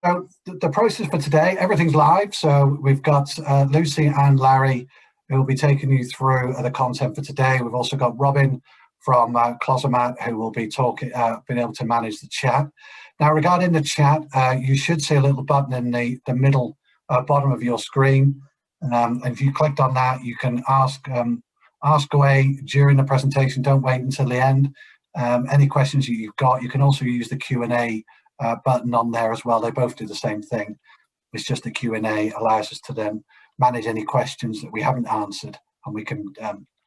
So the process for today, everything's live. So we've got Lucy and Larry who will be taking you through the content for today. We've also got Robin from Closomat who will be being able to manage the chat. Now, regarding the chat, you should see a little button in the middle bottom of your screen. And if you clicked on that, you can ask away during the presentation. Don't wait until the end. Any questions that you've got, you can also use the Q&A button on there as well. They both do the same thing. It's just the Q&A allows us to then manage any questions that we haven't answered, and we can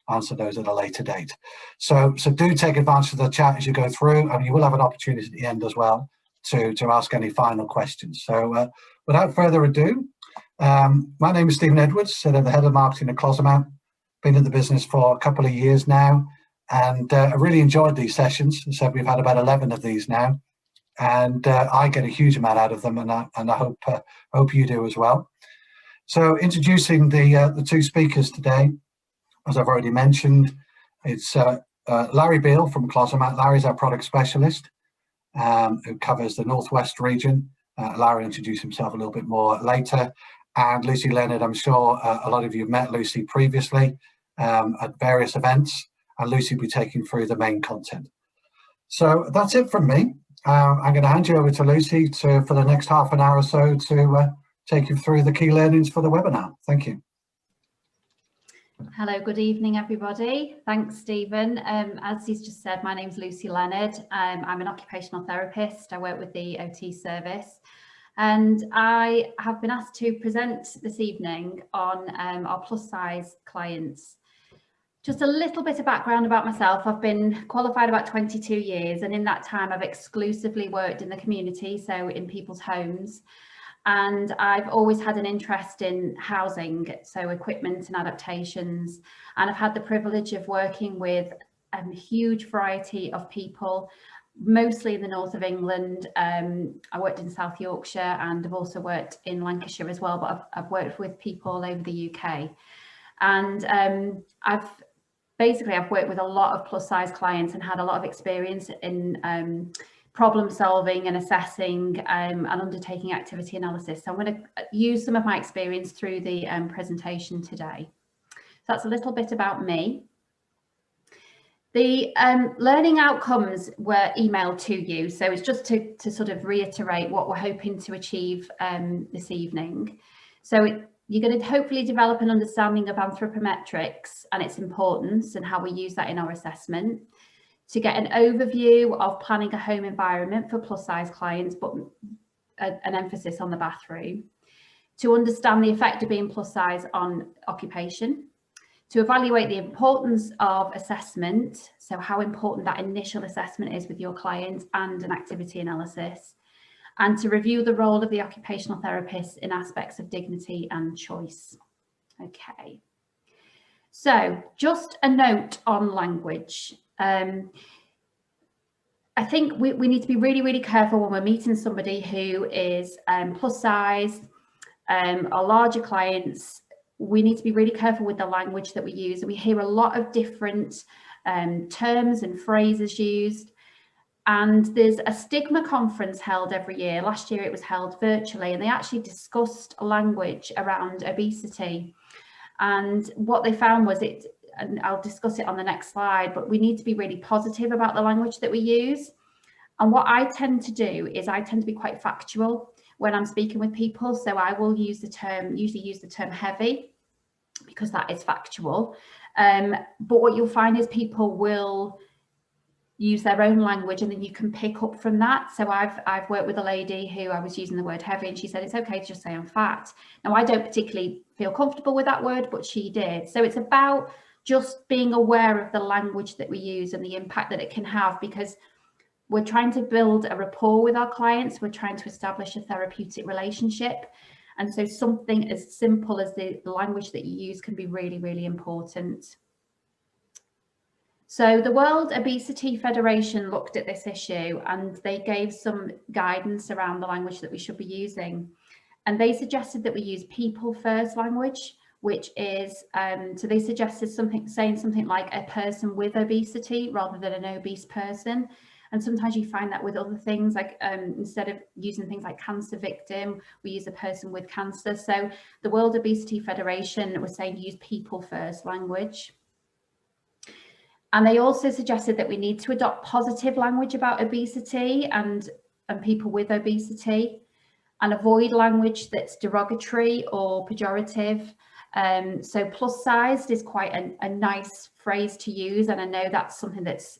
answer those at a later date. So do take advantage of the chat as you go through, and you will have an opportunity at the end as well to ask any final questions. So without further ado, my name is Stephen Edwards, I'm the head of marketing at Klosomat. Been in the business for a couple of years now, and I really enjoyed these sessions. So we've had about 11 of these now, and I get a huge amount out of them, and I hope you do as well. So introducing the two speakers today, as I've already mentioned, it's Larry Beale from Closomat. Larry's our product specialist who covers the Northwest region. Larry will introduce himself a little bit more later. And Lucy Leonard, I'm sure a lot of you have met Lucy previously at various events, and Lucy will be taking through the main content. So that's it from me. I'm going to hand you over to Lucy for the next half an hour or so to take you through the key learnings for the webinar. Thank you. Hello, good evening, everybody. Thanks, Stephen. As he's just said, my name's Lucy Leonard. I'm an occupational therapist. I work with the OT service, and I have been asked to present this evening on our plus size clients. Just a little bit of background about myself. I've been qualified about 22 years, and in that time I've exclusively worked in the community, so in people's homes. And I've always had an interest in housing, so equipment and adaptations. And I've had the privilege of working with a huge variety of people, mostly in the north of England. I worked in South Yorkshire, and I've also worked in Lancashire as well, but I've worked with people all over the UK. And I've worked with a lot of plus size clients and had a lot of experience in problem solving and assessing and undertaking activity analysis. So I'm going to use some of my experience through the presentation today. So that's a little bit about me. The learning outcomes were emailed to you. So it's just to sort of reiterate what we're hoping to achieve this evening. So you're going to hopefully develop an understanding of anthropometrics and its importance and how we use that in our assessment, to get an overview of planning a home environment for plus size clients, but an emphasis on the bathroom, to understand the effect of being plus size on occupation, to evaluate the importance of assessment, so how important that initial assessment is with your client, and an activity analysis, and to review the role of the occupational therapist in aspects of dignity and choice. Okay, so just a note on language. I think we need to be really, really careful when we're meeting somebody who is plus size, our larger clients. We need to be really careful with the language that we use. And we hear a lot of different terms and phrases used. And there's a stigma conference held every year. Last year it was held virtually, and they actually discussed language around obesity. And what they found was and I'll discuss it on the next slide, but we need to be really positive about the language that we use. And what I tend to do is I tend to be quite factual when I'm speaking with people. So I will usually use the term heavy, because that is factual. But what you'll find is people will use their own language, and then you can pick up from that. So I've worked with a lady who I was using the word heavy, and she said it's okay to just say I'm fat. Now, I don't particularly feel comfortable with that word, but she did. So it's about just being aware of the language that we use and the impact that it can have, because we're trying to build a rapport with our clients. We're trying to establish a therapeutic relationship. And so something as simple as the language that you use can be really, really important. So the World Obesity Federation looked at this issue, and they gave some guidance around the language that we should be using. And they suggested that we use people first language, which is, so they suggested saying something like a person with obesity rather than an obese person. And sometimes you find that with other things, like instead of using things like cancer victim, we use a person with cancer. So the World Obesity Federation was saying use people first language. And they also suggested that we need to adopt positive language about obesity and people with obesity, and avoid language that's derogatory or pejorative. So plus sized is quite a nice phrase to use, and I know that's something that's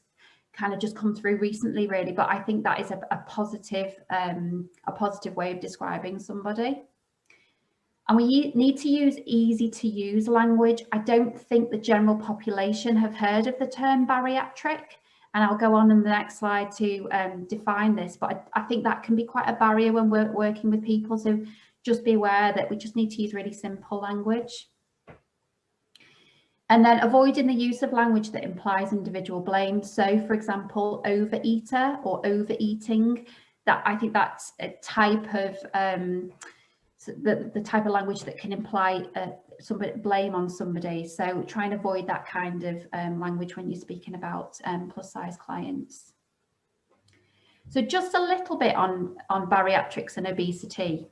kind of just come through recently, really, but I think that is a positive way of describing somebody. And we need to use easy to use language. I don't think the general population have heard of the term bariatric, and I'll go on in the next slide to define this, but I think that can be quite a barrier when we're working with people. So just be aware that we just need to use really simple language. And then avoiding the use of language that implies individual blame. So for example, overeater or overeating, that I think that's a type of the type of language that can imply blame on somebody. So try and avoid that kind of language when you're speaking about plus size clients. So just a little bit on bariatrics and obesity.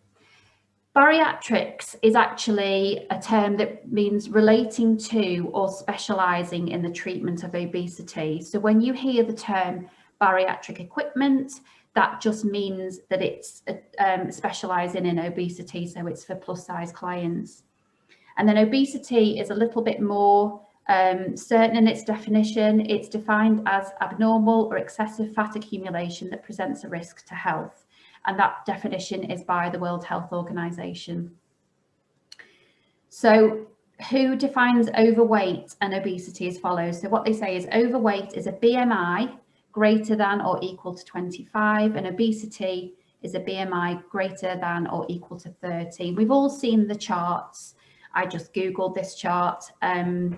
Bariatrics is actually a term that means relating to or specialising in the treatment of obesity. So when you hear the term bariatric equipment, that just means that it's specialising in obesity, so it's for plus size clients. And then obesity is a little bit more certain in its definition. It's defined as abnormal or excessive fat accumulation that presents a risk to health. And that definition is by the World Health Organization. So who defines overweight and obesity as follows? So what they say is overweight is a BMI greater than or equal to 25, and obesity is a BMI greater than or equal to 30. We've all seen the charts. I just Googled this chart, and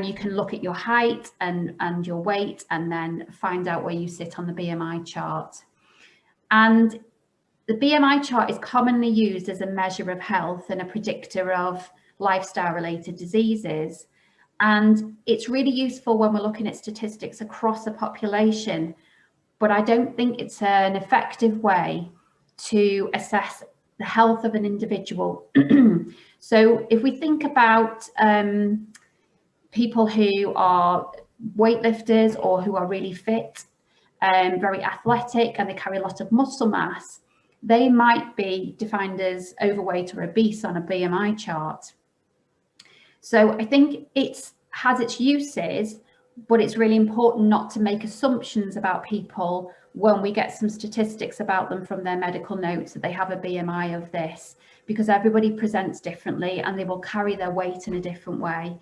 you can look at your height and your weight and then find out where you sit on the BMI chart. And the BMI chart is commonly used as a measure of health and a predictor of lifestyle related diseases. And it's really useful when we're looking at statistics across a population, but I don't think it's an effective way to assess the health of an individual. So if we think about people who are weightlifters or who are really fit, very athletic, and they carry a lot of muscle mass, they might be defined as overweight or obese on a BMI chart. So I think it has its uses, but it's really important not to make assumptions about people when we get some statistics about them from their medical notes that they have a BMI of this, because everybody presents differently and they will carry their weight in a different way.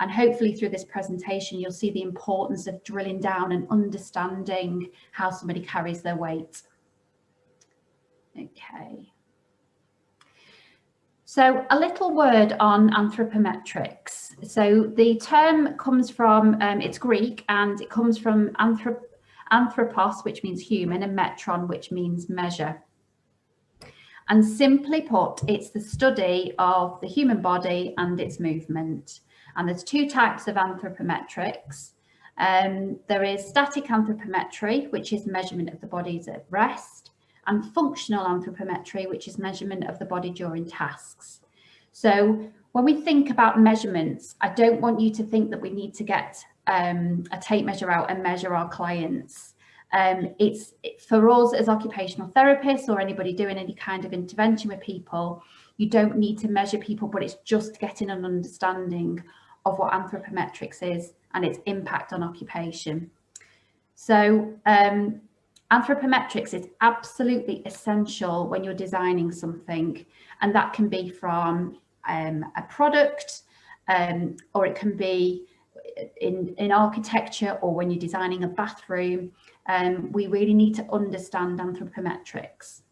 And hopefully through this presentation, you'll see the importance of drilling down and understanding how somebody carries their weight. Okay. So a little word on anthropometrics. So the term comes from, it's Greek, and it comes from anthropos, which means human, and metron, which means measure. And simply put, it's the study of the human body and its movement. And there's two types of anthropometrics. There is static anthropometry, which is measurement of the bodies at rest, and functional anthropometry, which is measurement of the body during tasks. So when we think about measurements, I don't want you to think that we need to get a tape measure out and measure our clients. It's for us as occupational therapists or anybody doing any kind of intervention with people, you don't need to measure people, but it's just getting an understanding of what anthropometrics is and its impact on occupation. So anthropometrics is absolutely essential when you're designing something, and that can be from a product, or it can be in architecture, or when you're designing a bathroom. We really need to understand anthropometrics.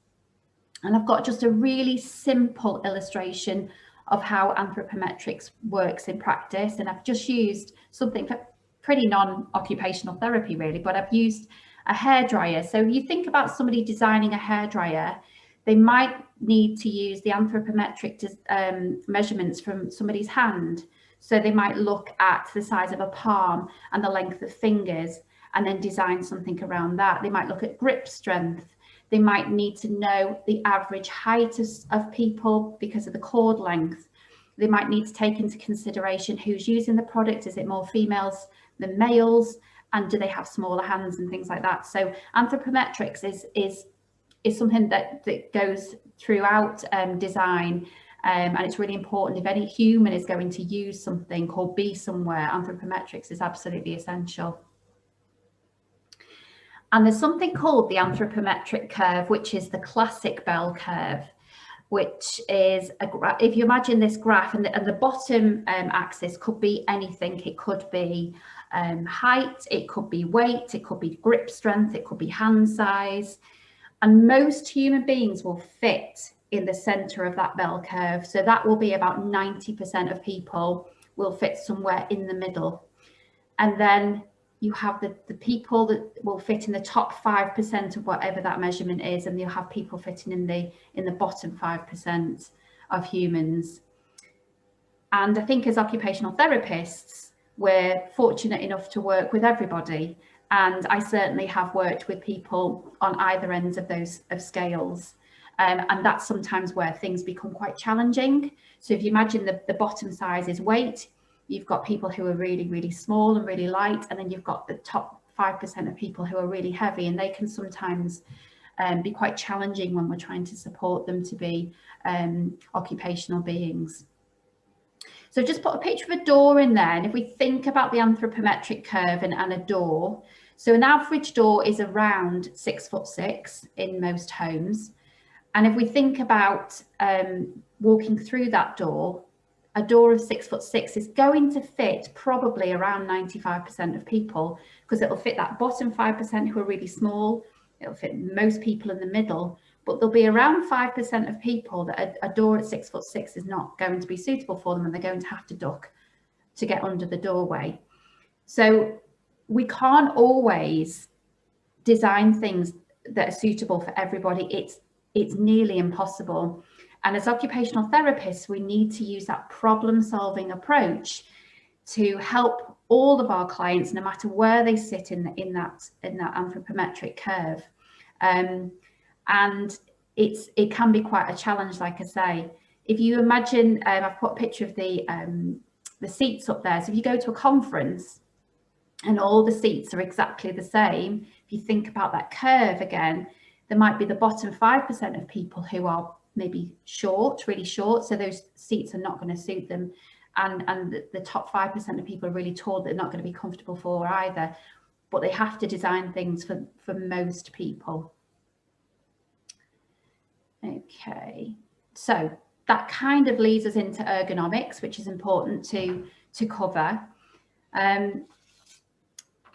And I've got just a really simple illustration of how anthropometrics works in practice, and I've just used something for pretty non-occupational therapy really, but I've used a hairdryer. So if you think about somebody designing a hairdryer, they might need to use the anthropometric measurements from somebody's hand. So they might look at the size of a palm and the length of fingers, and then design something around that. They might look at grip strength. They might need to know the average height of people because of the cord length. They might need to take into consideration who's using the product. Is it more females than males? And do they have smaller hands and things like that? So anthropometrics is something that goes throughout design. And it's really important. If any human is going to use something or be somewhere, anthropometrics is absolutely essential. And there's something called the anthropometric curve, which is the classic bell curve, which is, if you imagine this graph, and the bottom axis could be anything. It could be height, it could be weight, it could be grip strength, it could be hand size. And most human beings will fit in the center of that bell curve. So that will be about 90% of people will fit somewhere in the middle. And then you have the people that will fit in the top 5% of whatever that measurement is, and you'll have people fitting in the bottom 5% of humans. And I think as occupational therapists, we're fortunate enough to work with everybody. And I certainly have worked with people on either ends of those scales. And that's sometimes where things become quite challenging. So if you imagine the bottom size is weight, you've got people who are really, really small and really light, and then you've got the top 5% of people who are really heavy, and they can sometimes be quite challenging when we're trying to support them to be occupational beings. So just put a picture of a door in there, and if we think about the anthropometric curve and a door, so an average door is around 6'6" in most homes. And if we think about walking through that door, a door of 6'6" is going to fit probably around 95% of people, because it'll fit that bottom 5% who are really small. It'll fit most people in the middle, but there'll be around 5% of people that a door at 6'6" is not going to be suitable for them, and they're going to have to duck to get under the doorway. So we can't always design things that are suitable for everybody. It's nearly impossible. And as occupational therapists, we need to use that problem-solving approach to help all of our clients, no matter where they sit in that anthropometric curve. And it can be quite a challenge, like I say. If you imagine, I've put a picture of the seats up there. So if you go to a conference and all the seats are exactly the same, if you think about that curve again, there might be the bottom 5% of people who are maybe short, really short, so those seats are not going to suit them, and the top 5% of people are really tall, they're not going to be comfortable for either. But they have to design things for most people. Okay, so that kind of leads us into ergonomics, which is important to cover.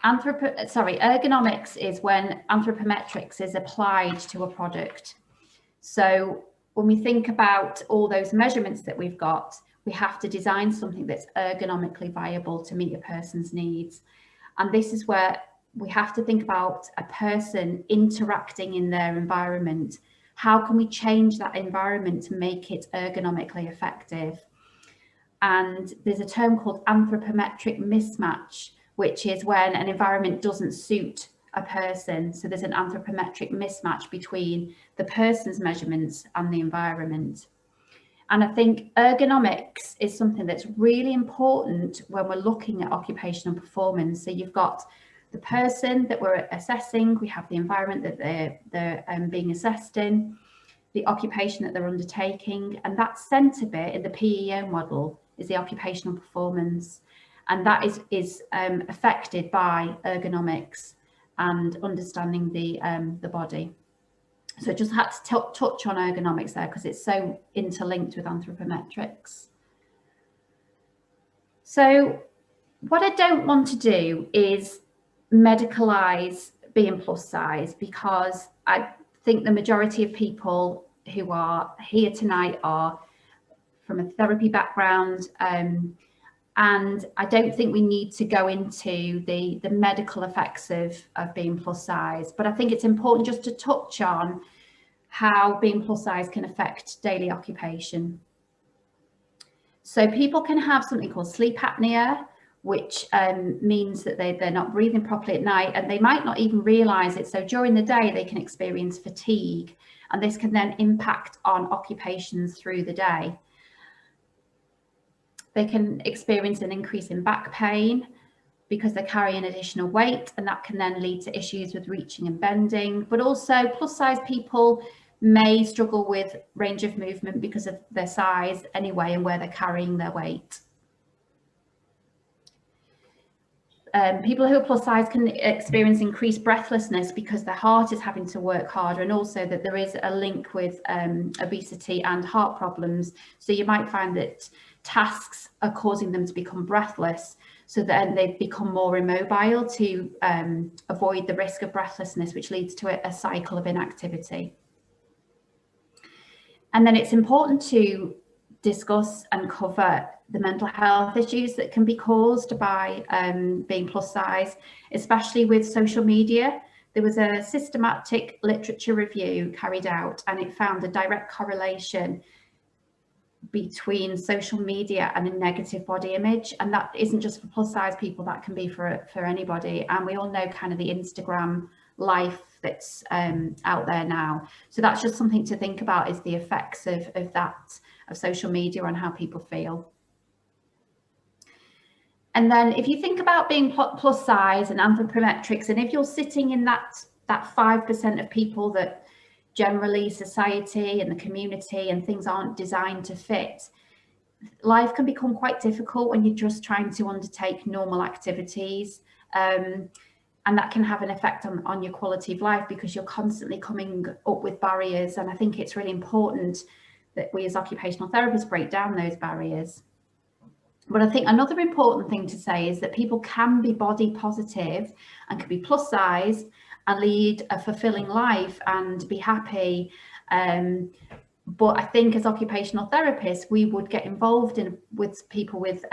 Ergonomics is when anthropometrics is applied to a product. So when we think about all those measurements that we've got, we have to design something that's ergonomically viable to meet a person's needs. And this is where we have to think about a person interacting in their environment. How can we change that environment to make it ergonomically effective? And there's a term called anthropometric mismatch, which is when an environment doesn't suit a person. So there's an anthropometric mismatch between the person's measurements and the environment. And I think ergonomics is something that's really important when we're looking at occupational performance. So you've got the person that we're assessing, we have the environment that they're being assessed in, the occupation that they're undertaking, and that centre bit in the PEO model is the occupational performance. And that is affected by ergonomics and understanding the body. So I just had to touch on ergonomics there because it's so interlinked with anthropometrics. So what I don't want to do is medicalize being plus size, because I think the majority of people who are here tonight are from a therapy background, and I don't think we need to go into the medical effects of being plus size, but I think it's important just to touch on how being plus size can affect daily occupation. So people can have something called sleep apnea, which means that they're not breathing properly at night, and they might not even realize it. So during the day, they can experience fatigue, and this can then impact on occupations through the day. They can experience an increase in back pain because they're carrying additional weight, and that can then lead to issues with reaching and bending. But also plus size people may struggle with range of movement because of their size anyway and where they're carrying their weight. People who are plus size can experience increased breathlessness because their heart is having to work harder, and also that there is a link with obesity and heart problems. So you might find that tasks are causing them to become breathless, so then they become more immobile to avoid the risk of breathlessness, which leads to a cycle of inactivity. And then it's important to discuss and cover the mental health issues that can be caused by being plus size, especially with social media. There was a systematic literature review carried out, and it found a direct correlation between social media and a negative body image. And that isn't just for plus size people, that can be for anybody. And we all know kind of the Instagram life that's out there now. So that's just something to think about, is the effects of social media on how people feel. And then if you think about being plus size and anthropometrics, and if you're sitting in that 5% of people that generally society and the community and things aren't designed to fit, life can become quite difficult when you're just trying to undertake normal activities. And that can have an effect on your quality of life, because you're constantly coming up with barriers. And I think it's really important that we as occupational therapists break down those barriers. But I think another important thing to say is that people can be body positive and can be plus size and lead a fulfilling life and be happy. But I think as occupational therapists, we would get involved with people with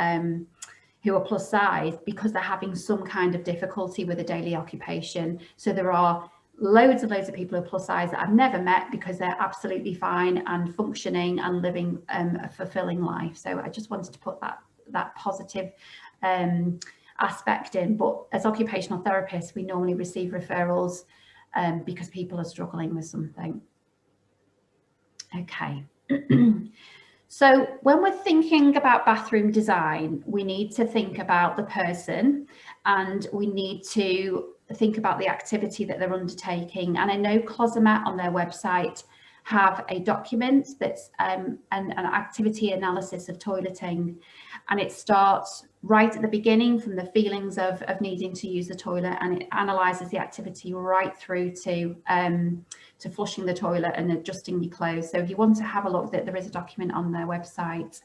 who are plus size because they're having some kind of difficulty with a daily occupation. So there are loads and loads of people who are plus size that I've never met because they're absolutely fine and functioning and living a fulfilling life. So I just wanted to put that positive aspect in. But as occupational therapists, we normally receive referrals because people are struggling with something. Okay. So when we're thinking about bathroom design, we need to think about the person, and we need to think about the activity that they're undertaking. And I know Klosomat on their website have a document that's an activity analysis of toileting, and it starts right at the beginning from the feelings of needing to use the toilet, and it analyzes the activity right through to flushing the toilet and adjusting your clothes. So if you want to have a look, there is a document on their website.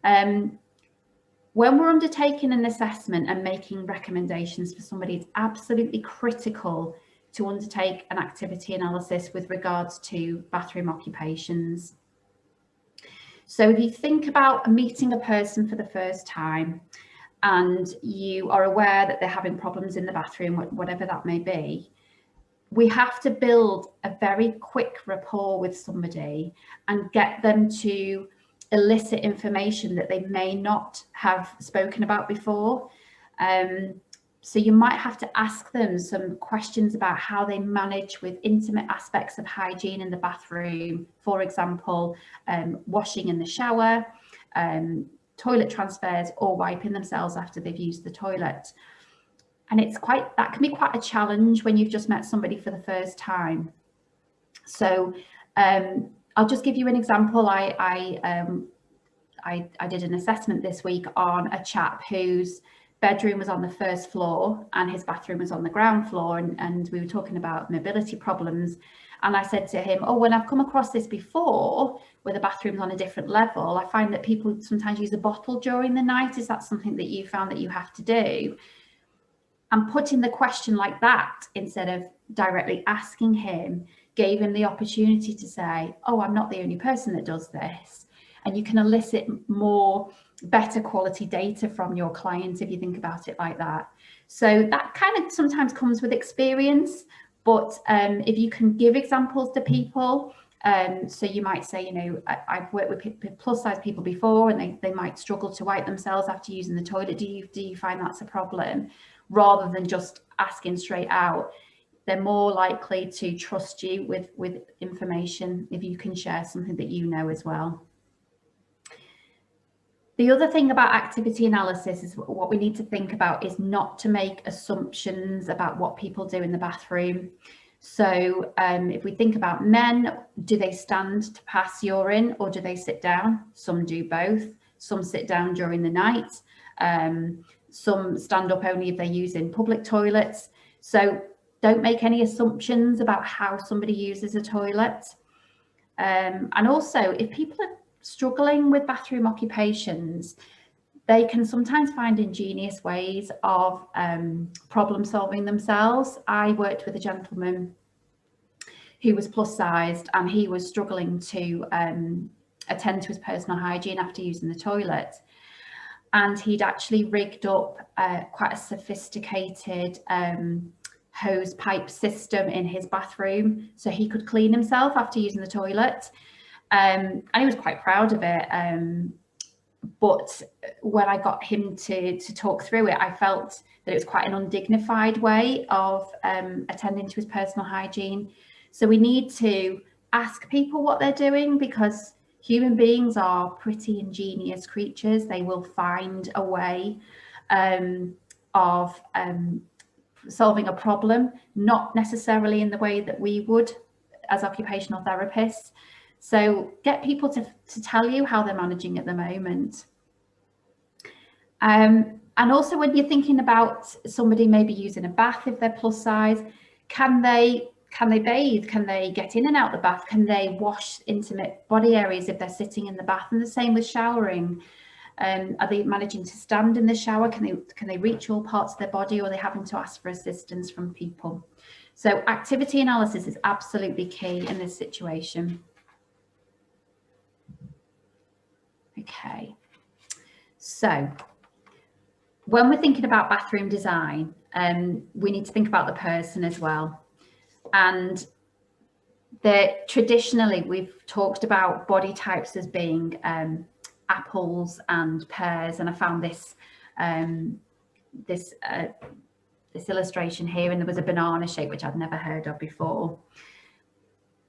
When we're undertaking an assessment and making recommendations for somebody, it's absolutely critical to undertake an activity analysis with regards to bathroom occupations. So if you think about meeting a person for the first time and you are aware that they're having problems in the bathroom, whatever that may be, we have to build a very quick rapport with somebody and get them to elicit information that they may not have spoken about before. So you might have to ask them some questions about how they manage with intimate aspects of hygiene in the bathroom. For example, washing in the shower, toilet transfers, or wiping themselves after they've used the toilet. And that can be quite a challenge when you've just met somebody for the first time. So I'll just give you an example. I did an assessment this week on a chap whose bedroom was on the first floor and his bathroom was on the ground floor, and we were talking about mobility problems. And I said to him, when I've come across this before, where the bathroom's on a different level, I find that people sometimes use a bottle during the night. Is that something that you found that you have to do? And putting the question like that, instead of directly asking him, gave him the opportunity to say, I'm not the only person that does this. And you can elicit better quality data from your clients if you think about it like that. So that kind of sometimes comes with experience, but if you can give examples to people So you might say, you know, I've worked with plus size people before, and they might struggle to wipe themselves after using the toilet. Do you find that's a problem? Rather than just asking straight out, they're more likely to trust you with information if you can share something that you know as well. The other thing about activity analysis is what we need to think about is not to make assumptions about what people do in the bathroom. So if we think about men, do they stand to pass urine or do they sit down? Some do both. Some sit down during the night. Some stand up only if they're using public toilets. So don't make any assumptions about how somebody uses a toilet. And also, if people are struggling with bathroom occupations, they can sometimes find ingenious ways of problem solving themselves. I worked with a gentleman who was plus sized, and he was struggling to attend to his personal hygiene after using the toilet. And he'd actually rigged up quite a sophisticated hose pipe system in his bathroom so he could clean himself after using the toilet. And he was quite proud of it. But when I got him to talk through it, I felt that it was quite an undignified way of attending to his personal hygiene. So we need to ask people what they're doing, because human beings are pretty ingenious creatures. They will find a way of solving a problem, not necessarily in the way that we would as occupational therapists. So get people to tell you how they're managing at the moment. And also, when you're thinking about somebody maybe using a bath, if they're plus size, can they bathe? Can they get in and out the bath? Can they wash intimate body areas if they're sitting in the bath? And the same with showering. Are they managing to stand in the shower? Can they reach all parts of their body, or are they having to ask for assistance from people? So activity analysis is absolutely key in this situation. Okay, so when we're thinking about bathroom design, we need to think about the person as well. And traditionally, we've talked about body types as being apples and pears, and I found this this illustration here, and there was a banana shape which I'd never heard of before.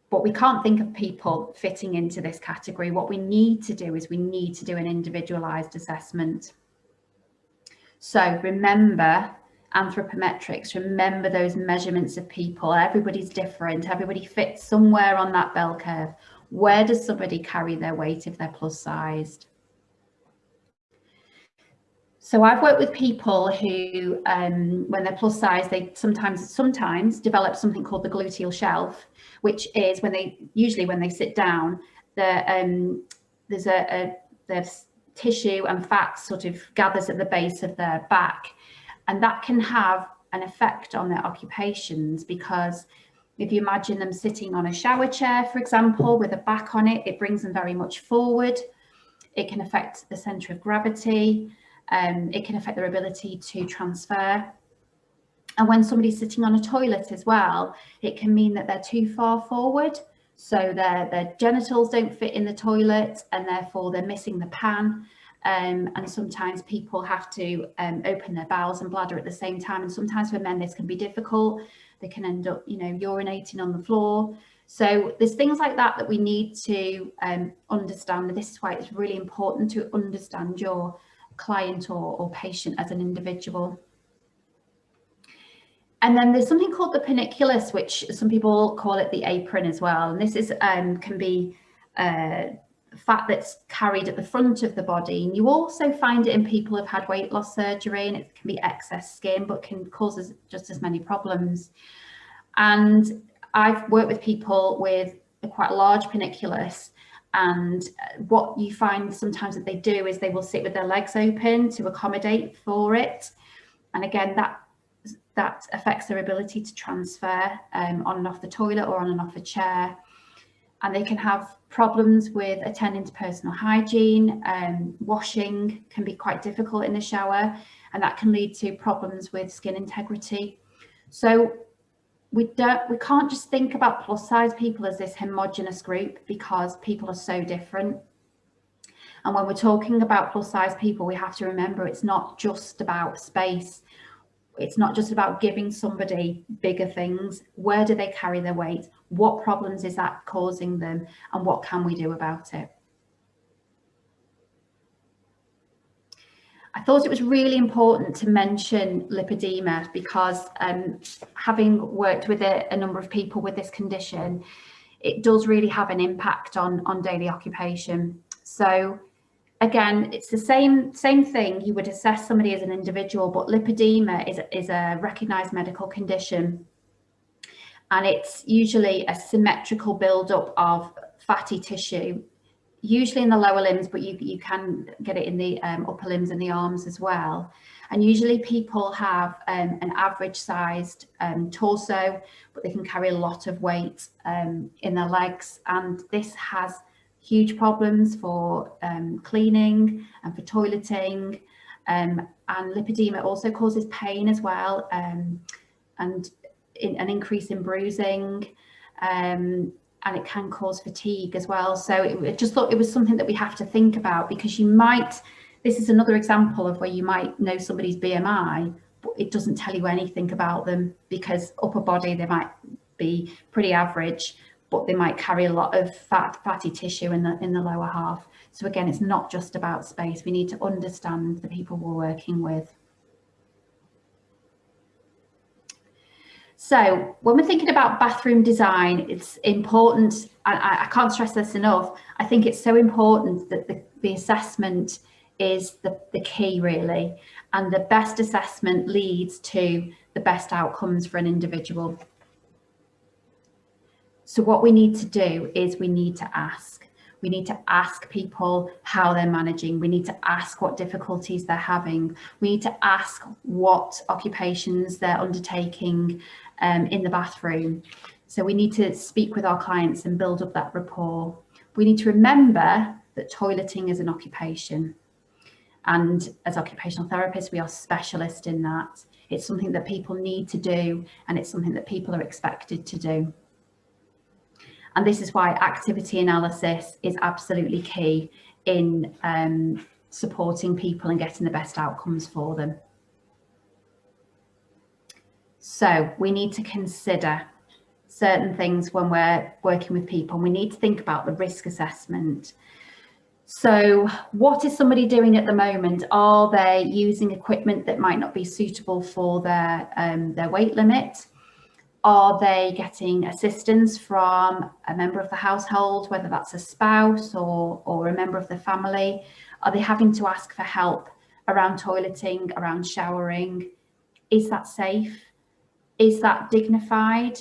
But we can't think of people fitting into this category. What we need to do is we need to do an individualized assessment. So remember anthropometrics, remember those measurements of people. Everybody's different. Everybody fits somewhere on that bell curve. Where does somebody carry their weight if they're plus sized? So I've worked with people who, when they're plus size, they sometimes develop something called the gluteal shelf, which is usually when they sit down, there's tissue and fat sort of gathers at the base of their back, and that can have an effect on their occupations, because if you imagine them sitting on a shower chair, for example, with a back on it, it brings them very much forward. It can affect the center of gravity. It can affect their ability to transfer. And when somebody's sitting on a toilet as well, it can mean that they're too far forward. So their genitals don't fit in the toilet, and therefore they're missing the pan. And sometimes people have to open their bowels and bladder at the same time. And sometimes for men, this can be difficult. They can end up, urinating on the floor. So there's things like that we need to understand. And this is why it's really important to understand your client or patient as an individual. And then there's something called the paniculus, which some people call it the apron as well. And this is can be fat that's carried at the front of the body. And you also find it in people who've had weight loss surgery, and it can be excess skin, but can cause just as many problems. And I've worked with people with a quite large paniculus, and what you find sometimes that they do is they will sit with their legs open to accommodate for it. And again, that affects their ability to transfer on and off the toilet or on and off a chair. And they can have problems with attending to personal hygiene. Washing can be quite difficult in the shower, and that can lead to problems with skin integrity. So we can't just think about plus size people as this homogenous group, because people are so different. And when we're talking about plus size people, we have to remember it's not just about space. It's not just about giving somebody bigger things. Where do they carry their weight? What problems is that causing them? And what can we do about it? I thought it was really important to mention lipoedema, because having worked with a number of people with this condition, it does really have an impact on daily occupation. So again, it's the same thing. You would assess somebody as an individual, but lipoedema is a recognised medical condition, and it's usually a symmetrical buildup of fatty tissue, usually in the lower limbs, but you can get it in the upper limbs and the arms as well. And usually people have an average sized torso, but they can carry a lot of weight in their legs, and this has huge problems for cleaning and for toileting, and lipoedema also causes pain as well, and an increase in bruising, and it can cause fatigue as well. So it just thought it was something that we have to think about, because this is another example of where you might know somebody's BMI, but it doesn't tell you anything about them, because upper body, they might be pretty average, but they might carry a lot of fatty tissue in the lower half. So again, it's not just about space. We need to understand the people we're working with. So when we're thinking about bathroom design, it's important, and I can't stress this enough, I think it's so important that the assessment is the key, really, and the best assessment leads to the best outcomes for an individual. So what we need to do is we need to ask. We need to ask people how they're managing. We need to ask what difficulties they're having. We need to ask what occupations they're undertaking in the bathroom. So we need to speak with our clients and build up that rapport. We need to remember that toileting is an occupation. And as occupational therapists, we are specialists in that. It's something that people need to do, and it's something that people are expected to do. And this is why activity analysis is absolutely key in supporting people and getting the best outcomes for them. So we need to consider certain things when we're working with people. We need to think about the risk assessment. So what is somebody doing at the moment? Are they using equipment that might not be suitable for their weight limit? Are they getting assistance from a member of the household, whether that's a spouse or a member of the family? Are they having to ask for help around toileting, around showering? Is that safe? Is that dignified?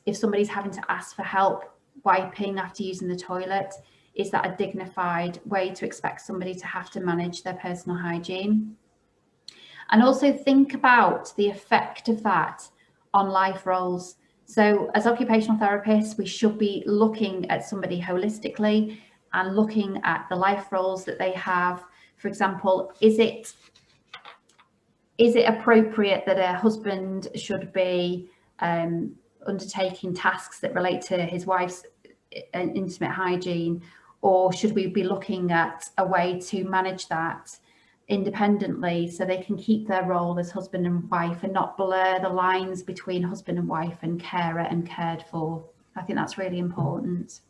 If somebody's having to ask for help wiping after using the toilet, is that a dignified way to expect somebody to have to manage their personal hygiene? And also think about the effect of that on life roles. So as occupational therapists, we should be looking at somebody holistically and looking at the life roles that they have. For example, is it appropriate that a husband should be undertaking tasks that relate to his wife's intimate hygiene, or should we be looking at a way to manage that independently so they can keep their role as husband and wife and not blur the lines between husband and wife and carer and cared for? I think that's really important.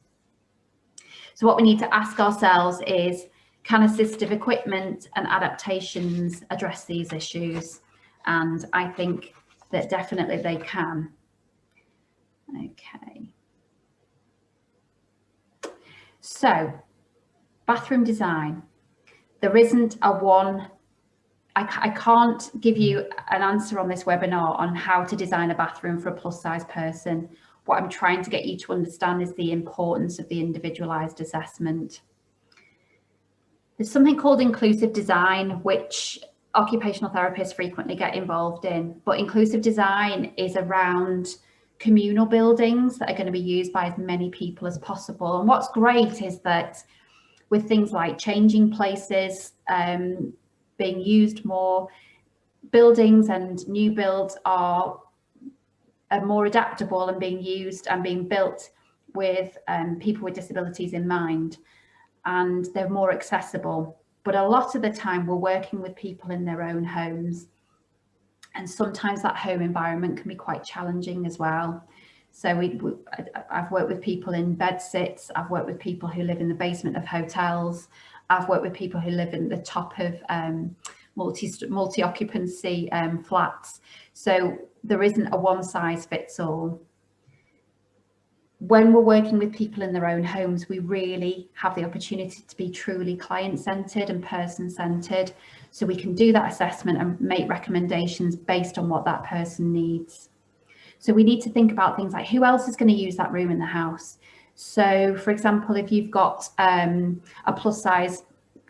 So what we need to ask ourselves is, can assistive equipment and adaptations address these issues? And I think that definitely they can. Okay. So, bathroom design. There isn't a one, I can't give you an answer on this webinar on how to design a bathroom for a plus size person. What I'm trying to get you to understand is the importance of the individualized assessment. There's something called inclusive design, which occupational therapists frequently get involved in, but inclusive design is around communal buildings that are going to be used by as many people as possible. And what's great is that with things like changing places being used more, buildings and new builds are are more adaptable and being used and being built with people with disabilities in mind, and they're more accessible. But a lot of the time we're working with people in their own homes, and sometimes that home environment can be quite challenging as well. So I've worked with people in bed sits, I've worked with people who live in the basement of hotels, I've worked with people who live in the top of multi-occupancy flats. So there isn't a one size fits all. When we're working with people in their own homes, we really have the opportunity to be truly client-centered and person-centered, so we can do that assessment and make recommendations based on what that person needs. So we need to think about things like who else is going to use that room in the house. So for example, if you've got a plus size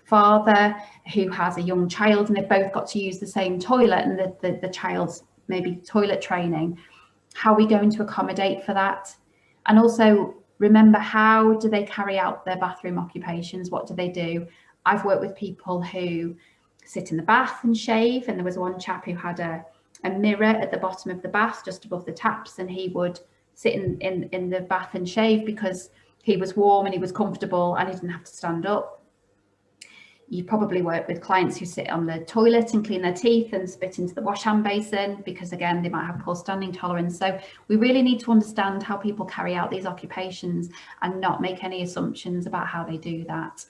father who has a young child and they've both got to use the same toilet, and the child's maybe toilet training, how are we going to accommodate for that? And also remember, how do they carry out their bathroom occupations? What do they do? I've worked with people who sit in the bath and shave, and there was one chap who had a mirror at the bottom of the bath just above the taps, and he would sit in the bath and shave because he was warm and he was comfortable and he didn't have to stand up. You probably work with clients who sit on the toilet and clean their teeth and spit into the wash hand basin because, again, they might have poor standing tolerance. So we really need to understand how people carry out these occupations and not make any assumptions about how they do that.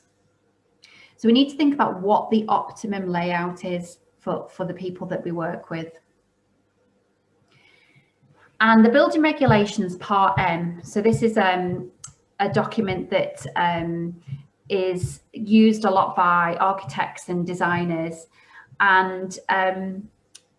So we need to think about what the optimum layout is for the people that we work with. And the building regulations part M. So this is a document that is used a lot by architects and designers, and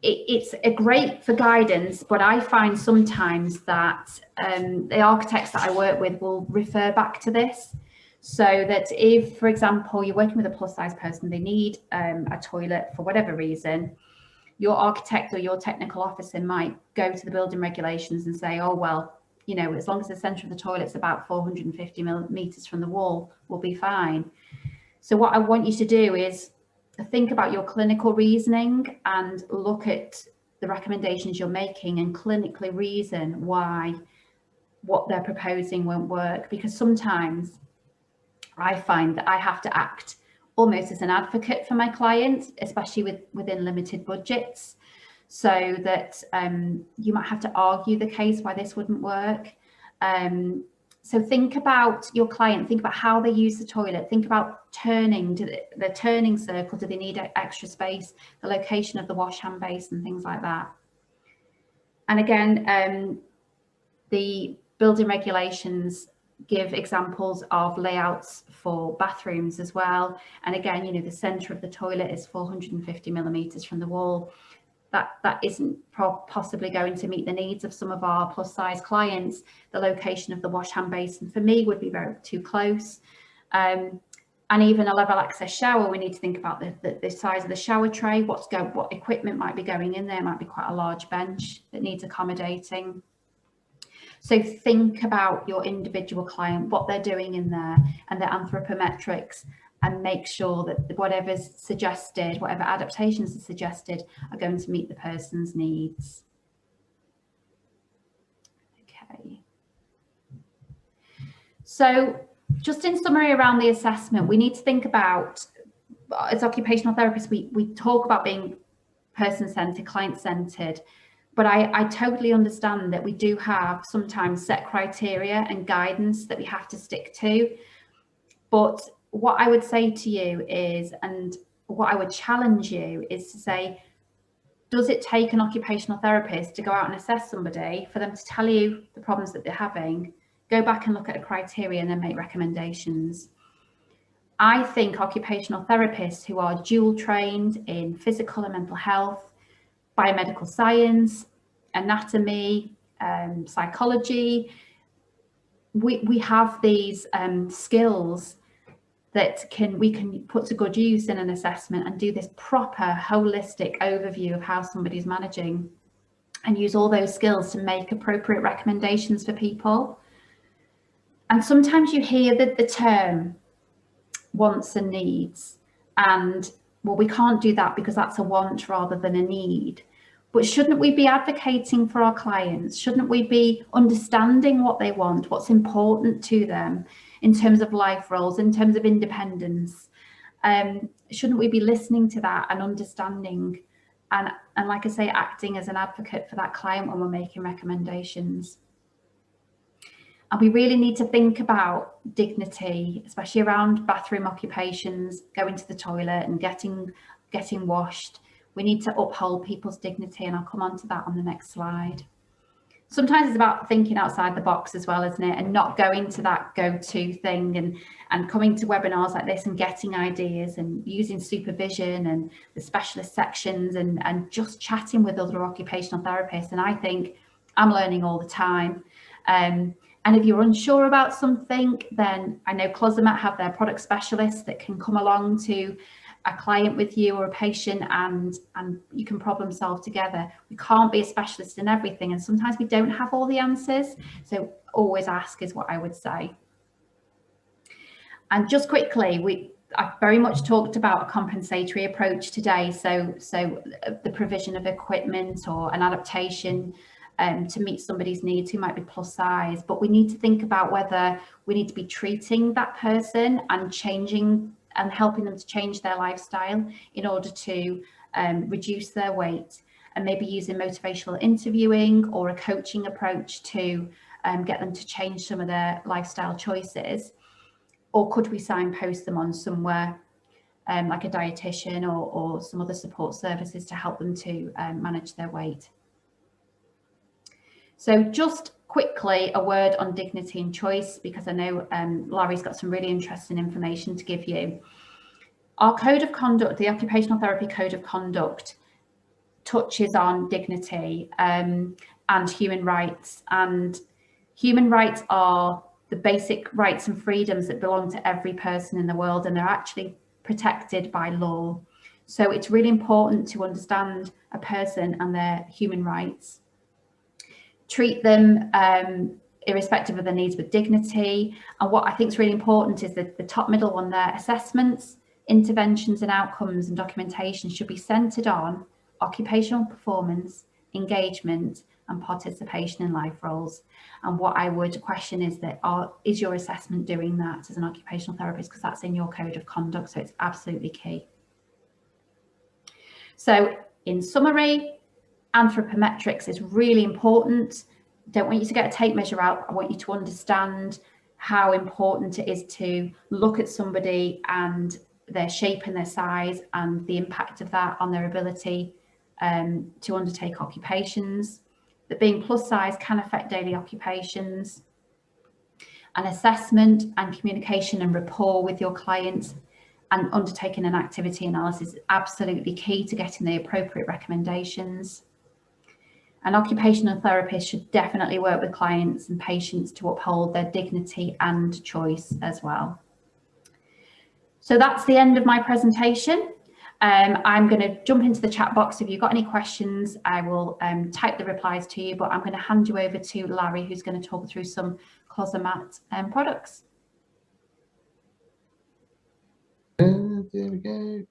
it's great for guidance, but I find sometimes that the architects that I work with will refer back to this, so that if, for example, you're working with a plus size person, they need a toilet for whatever reason, your architect or your technical officer might go to the building regulations and say, oh, well, you know, as long as the centre of the toilet's about 450 millimetres from the wall, we'll be fine. So what I want you to do is think about your clinical reasoning and look at the recommendations you're making and clinically reason why what they're proposing won't work. Because sometimes I find that I have to act almost as an advocate for my clients, especially within limited budgets. So that you might have to argue the case why this wouldn't work. So think about your client, think about how they use the toilet, think about turning, the turning circle, do they need extra space, the location of the wash hand basin, things like that. And again, the building regulations give examples of layouts for bathrooms as well. And again, you know, the centre of the toilet is 450 millimetres from the wall. That isn't possibly going to meet the needs of some of our plus size clients. The location of the wash hand basin for me would be too close. And even a level access shower, we need to think about the size of the shower tray, what equipment might be going in there. It might be quite a large bench that needs accommodating. So think about your individual client, what they're doing in there, and their anthropometrics, and make sure that whatever's suggested, whatever adaptations are suggested, are going to meet the person's needs. Okay. So just in summary around the assessment, we need to think about, as occupational therapists, we talk about being person-centered, client-centered, but I totally understand that we do have sometimes set criteria and guidance that we have to stick to. But what I would say to you is, and what I would challenge you is to say, does it take an occupational therapist to go out and assess somebody for them to tell you the problems that they're having, go back and look at a criteria and then make recommendations? I think occupational therapists who are dual trained in physical and mental health, biomedical science, anatomy, psychology, we have these skills that we can put to good use in an assessment and do this proper holistic overview of how somebody's managing, and use all those skills to make appropriate recommendations for people. And sometimes you hear the term wants and needs, and well, we can't do that because that's a want rather than a need. But shouldn't we be advocating for our clients? Shouldn't we be understanding what they want, what's important to them in terms of life roles, in terms of independence? Shouldn't we be listening to that and understanding and like I say, acting as an advocate for that client when we're making recommendations? And we really need to think about dignity, especially around bathroom occupations, going to the toilet and getting washed. We need to uphold people's dignity, and I'll come on to that on the next slide. Sometimes it's about thinking outside the box as well, isn't it? And not going to that go-to thing and coming to webinars like this and getting ideas and using supervision and the specialist sections and just chatting with other occupational therapists. And I think I'm learning all the time. And if you're unsure about something, then I know Klosomat have their product specialists that can come along to a client with you or a patient and you can problem solve together. We can't be a specialist in everything, and sometimes we don't have all the answers. So always ask is what I would say. And just quickly, I've very much talked about a compensatory approach today. So the provision of equipment or an adaptation to meet somebody's needs who might be plus size, but we need to think about whether we need to be treating that person and changing and helping them to change their lifestyle in order to reduce their weight, and maybe using motivational interviewing or a coaching approach to get them to change some of their lifestyle choices. Or could we signpost them on somewhere like a dietitian or some other support services to help them to manage their weight? So just quickly, a word on dignity and choice, because I know Larry's got some really interesting information to give you. Our code of conduct, the Occupational Therapy Code of Conduct, touches on dignity and human rights. And human rights are the basic rights and freedoms that belong to every person in the world, and they're actually protected by law. So it's really important to understand a person and their human rights. Treat them irrespective of their needs with dignity. And what I think is really important is that the top middle one there, assessments, interventions and outcomes and documentation should be centred on occupational performance, engagement and participation in life roles. And what I would question is that is your assessment doing that as an occupational therapist, because that's in your code of conduct, so it's absolutely key. So in summary, anthropometrics is really important. Don't want you to get a tape measure out. I want you to understand how important it is to look at somebody and their shape and their size and the impact of that on their ability to undertake occupations. That being plus size can affect daily occupations. An assessment and communication and rapport with your clients and undertaking an activity analysis is absolutely key to getting the appropriate recommendations. An occupational therapist should definitely work with clients and patients to uphold their dignity and choice as well. So that's the end of my presentation. I'm going to jump into the chat box. If you've got any questions, I will type the replies to you, but I'm going to hand you over to Larry, who's going to talk through some Klosomat products. There we go.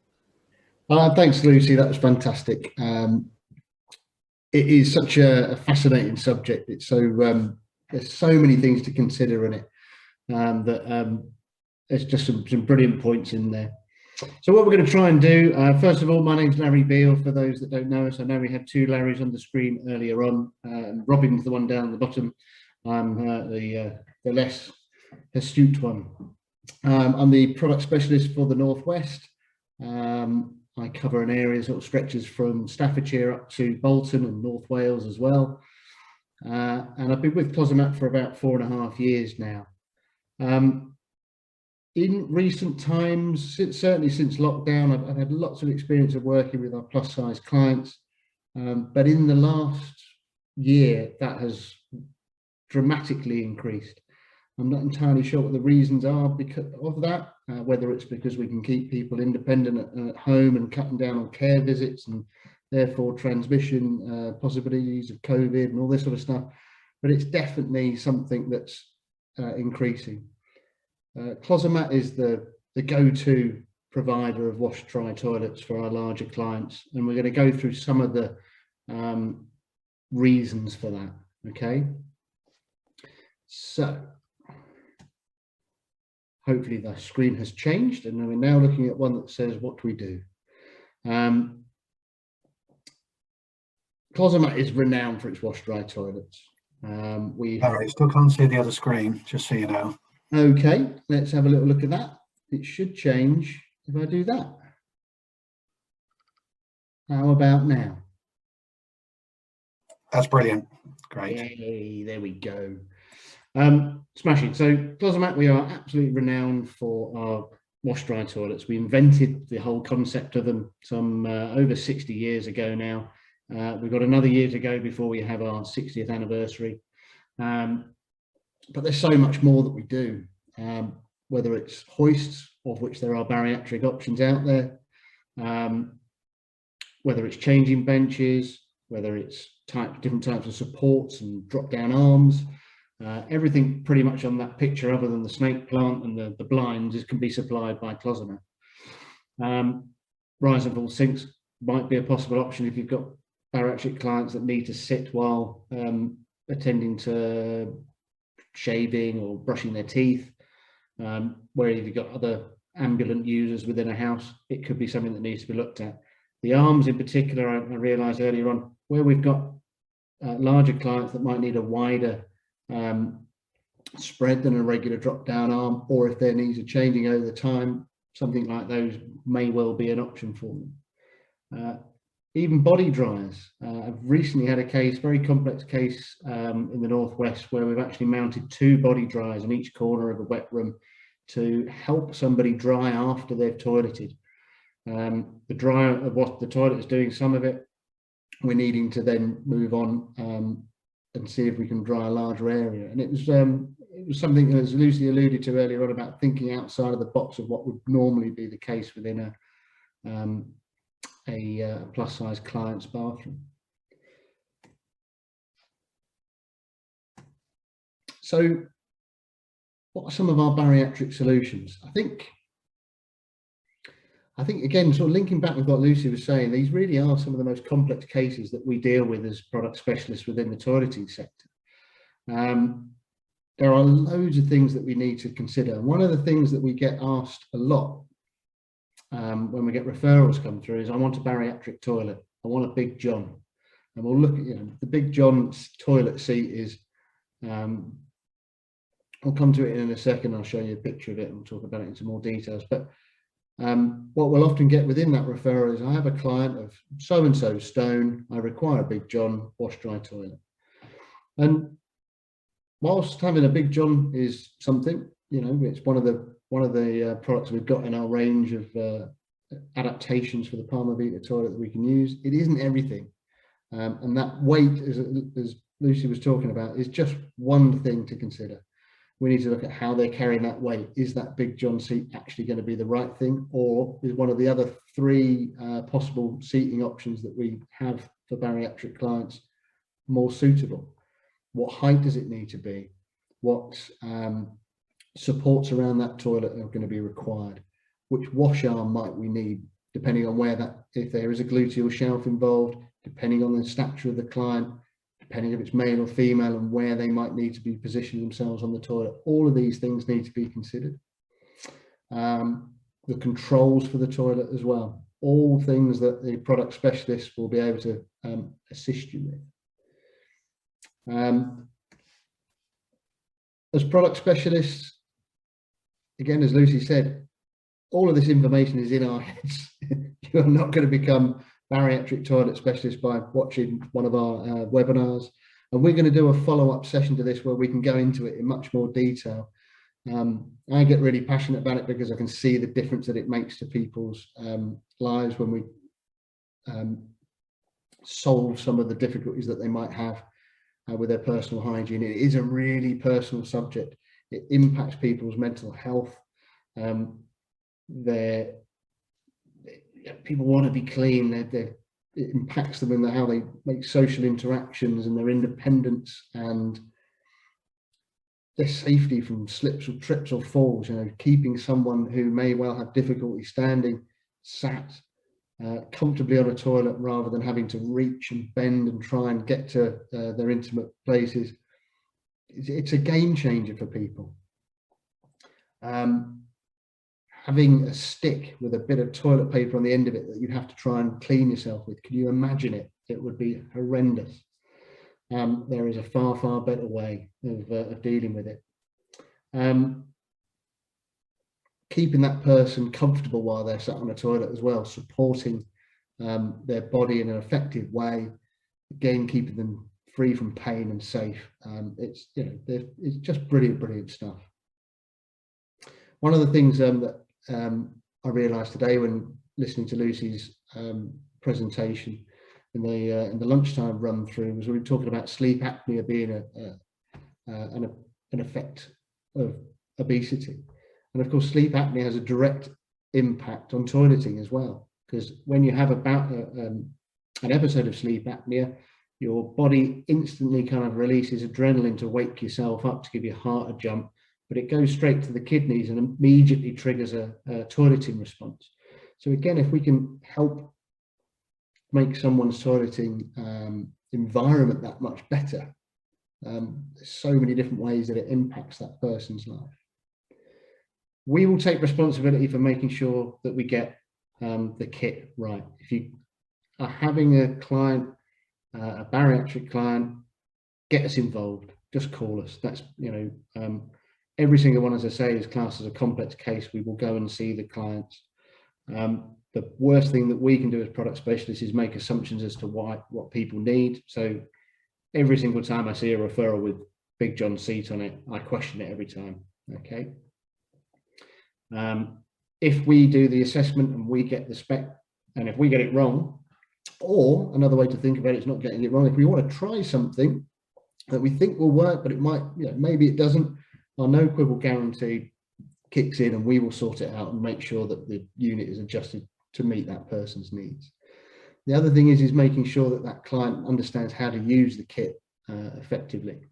Thanks, Lucy. That was fantastic. It is such a fascinating subject. It's so there's so many things to consider in it. There's just some brilliant points in there. So what we're going to try and do, first of all, my name's Larry Beale. For those that don't know us, I know we had two Larrys on the screen earlier on. Robin's the one down the bottom. I'm the less astute one. I'm the product specialist for the Northwest. I cover an area that stretches from Staffordshire up to Bolton and North Wales as well. And I've been with Klosomat for about 4.5 years now. In recent times, certainly since lockdown, I've had lots of experience of working with our plus size clients. But in the last year, that has dramatically increased. I'm not entirely sure what the reasons are because of that, whether it's because we can keep people independent at home and cutting down on care visits and therefore transmission possibilities of COVID and all this sort of stuff. But it's definitely something that's increasing. Klosomat is the go-to provider of wash dry toilets for our larger clients, and we're going to go through some of the reasons for that. Okay, so hopefully the screen has changed, and we're now looking at one that says, what do we do? Klosomat is renowned for its wash-dry toilets. I still can't see the other screen, just so you know. Okay, let's have a little look at that. It should change if I do that. How about now? That's brilliant. Great. Yay, there we go. Smashing. So Closomat, we are absolutely renowned for our wash-dry toilets. We invented the whole concept of them some over 60 years ago now. We've got another year to go before we have our 60th anniversary. But there's so much more that we do, whether it's hoists, of which there are bariatric options out there, whether it's changing benches, whether it's different types of supports and drop-down arms. Everything pretty much on that picture, other than the snake plant and the blinds, can be supplied by Klosomat. Rise and fall sinks might be a possible option if you've got bariatric clients that need to sit while attending to shaving or brushing their teeth. Where if you've got other ambulant users within a house, it could be something that needs to be looked at. The arms in particular, I realised earlier on, where we've got larger clients that might need a wider spread than a regular drop-down arm, or if their needs are changing over the time, something like those may well be an option for them. Even body dryers. I've recently had a case, very complex case in the Northwest, where we've actually mounted 2 body dryers in each corner of a wet room to help somebody dry after they've toileted. The dryer of what the toilet is doing some of it, we're needing to then move on and see if we can dry a larger area. And it was something, as Lucy alluded to earlier on, about thinking outside of the box of what would normally be the case within a plus size client's bathroom. So what are some of our bariatric solutions? I think again, sort of linking back with what Lucy was saying, these really are some of the most complex cases that we deal with as product specialists within the toileting sector. There are loads of things that we need to consider. One of the things that we get asked a lot when we get referrals come through is, I want a bariatric toilet, I want a Big John. And we'll look at, the Big John's toilet seat is, I'll come to it in a second, I'll show you a picture of it and we'll talk about it in some more details. But what we'll often get within that referral is, I have a client of so-and-so stone, I require a Big John wash-dry toilet. And whilst having a Big John is something, it's one of the products we've got in our range of adaptations for the Palma Vita toilet that we can use, it isn't everything. And that weight, as Lucy was talking about, is just one thing to consider. We need to look at how they're carrying that weight. Is that Big John seat actually going to be the right thing, or is one of the other 3 possible seating options that we have for bariatric clients more suitable? What height does it need to be? What supports around that toilet are going to be required? Which wash arm might we need, depending on where if there is a gluteal shelf involved, depending on the stature of the client, depending if it's male or female, and where they might need to be positioning themselves on the toilet. All of these things need to be considered. The controls for the toilet as well. All things that the product specialist will be able to assist you with. As product specialists, again, as Lucy said, all of this information is in our heads. You are not going to become bariatric toilet specialist by watching one of our webinars, and we're going to do a follow-up session to this where we can go into it in much more detail. I get really passionate about it because I can see the difference that it makes to people's lives when we solve some of the difficulties that they might have with their personal hygiene. It is a really personal subject. It impacts people's mental health. People want to be clean. It impacts them in how they make social interactions and their independence and their safety from slips or trips or falls. Keeping someone who may well have difficulty standing sat comfortably on a toilet rather than having to reach and bend and try and get to their intimate places. It's a game changer for people. Having a stick with a bit of toilet paper on the end of it that you have to try and clean yourself with, can you imagine it? It would be horrendous. There is a far, far better way of dealing with it. Keeping that person comfortable while they're sat on a toilet as well, supporting their body in an effective way, again keeping them free from pain and safe. It's, you know, it's just brilliant, brilliant stuff. One of the things that I realised today when listening to Lucy's presentation in the lunchtime run through was we were talking about sleep apnea being an effect of obesity. And of course, sleep apnea has a direct impact on toileting as well, because when you have an episode of sleep apnea, your body instantly kind of releases adrenaline to wake yourself up, to give your heart a jump, but it goes straight to the kidneys and immediately triggers a toileting response. So again, if we can help make someone's toileting environment that much better, there's so many different ways that it impacts that person's life. We will take responsibility for making sure that we get the kit right. If you are having a client, a bariatric client, get us involved. Just call us. That's, you know, every single one, as I say, is classed as a complex case. We will go and see the clients. The worst thing that we can do as product specialists is make assumptions as to what people need. So every single time I see a referral with Big John seat on it, I question it every time. Okay. If we do the assessment and we get the spec, and if we get it wrong, or another way to think about it is not getting it wrong, if we want to try something that we think will work, but it might, you know, maybe it doesn't, our no quibble guarantee kicks in and we will sort it out and make sure that the unit is adjusted to meet that person's needs. The other thing is making sure that that client understands how to use the kit effectively,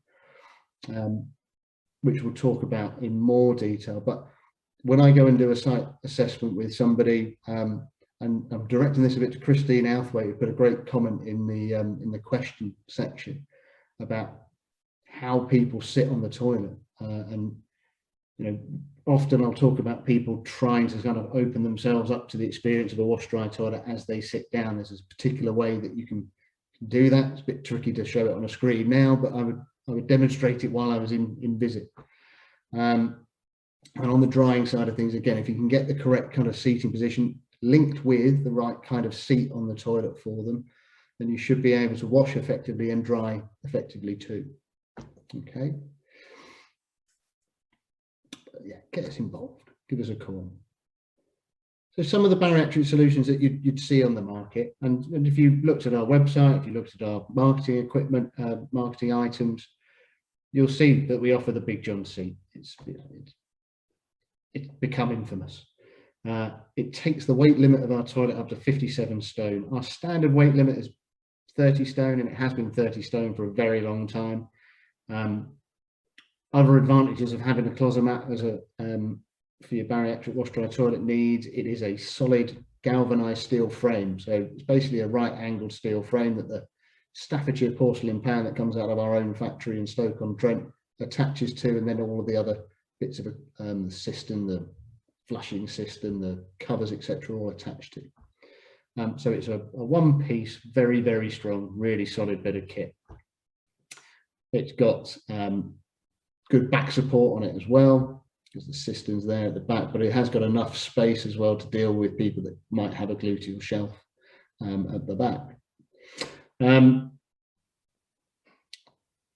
which we'll talk about in more detail. But when I go and do a site assessment with somebody, and I'm directing this a bit to Christine Outhwaite, who put a great comment in the question section about how people sit on the toilet, and you know, often I'll talk about people trying to kind of open themselves up to the experience of a wash-dry toilet as they sit down. There's a particular way that you can do that. It's a bit tricky to show it on a screen now, but I would demonstrate it while I was in visit. And on the drying side of things, again, if you can get the correct kind of seating position linked with the right kind of seat on the toilet for them, then you should be able to wash effectively and dry effectively too. Okay. But yeah, get us involved. Give us a call. So some of the bariatric solutions that you'd see on the market, and if you looked at our website, if you looked at our marketing equipment, marketing items, you'll see that we offer the Big John seat. It's become infamous. It takes the weight limit of our toilet up to 57 stone. Our standard weight limit is 30 stone, and it has been 30 stone for a very long time. Other advantages of having a Klosomat as a for your bariatric wash-dry toilet needs, it is a solid galvanized steel frame. So it's basically a right-angled steel frame that the Staffordshire porcelain pan that comes out of our own factory in Stoke-on-Trent attaches to, and then all of the other bits of the system, the flushing system, the covers, etc., all attached to. So it's a one-piece, very, very strong, really solid bit of kit. It's got good back support on it as well, because the system's there at the back, but it has got enough space as well to deal with people that might have a gluteal shelf at the back.